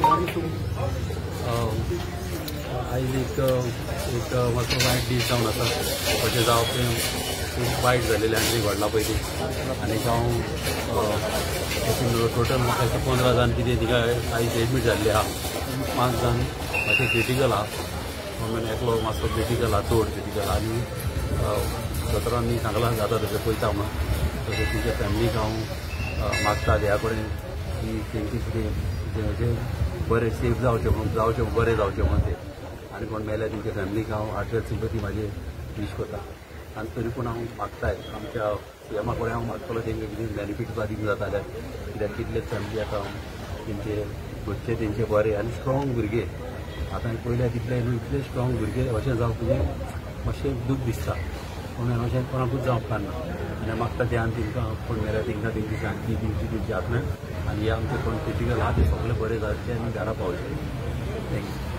आयज एक मातसो वायट दीस जावन आसा. अशें जावप खूब वायट जालेलें आनी घडलां पळय ती. आनीक हांव टोटल म्हाका 15 जाण कितें तिका आयज एडमीट जाल्ले आहा. 5 जाण मातशें क्रिटिकल आहा. एकलो मातसो क्रिटिकल आहा, चड क्रिटिकल आहा. आनी दोतोरांनी सांगलां जाता तशें पळयता म्हणून. तशें तुमच्या फॅमिलीक हांव मागता देवा कडेन की तेंचे कितें बरें सेफ जावचें म्हणून बरें जावचें म्हणून ते. आनी कोण मेल्यार तेंच्या फॅमिलीक हांव हार्टवेट सिंपथी म्हाजी वीश करता. आनी तरी पूण हांव मागताय आमच्या सीएमा कडेन हांव मागतलो तेंगे कितें बेनिफीट दिवंक जाता जाल्यार. कित्याक कितलेच फॅमिली आतां तेंचे घरचे तेंचे बरे आनी स्ट्रॉंग भुरगे. आतां पयल्या तितले न्हू इतले स्ट्रॉंग भुरगे अशें जावप म्हणजे मातशें दूख दिसता. पूण अशें कोणाकूच जावप ना. आनी मागता देवान तेंकां कोण मेल्यार तेंकां तेंची शांती तेंची आत्म्याक. आनी हे आमचे कोण क्रिटिकल आहा ते सगळे बरे जावचे आनी घरा पावचे. थँक्यू.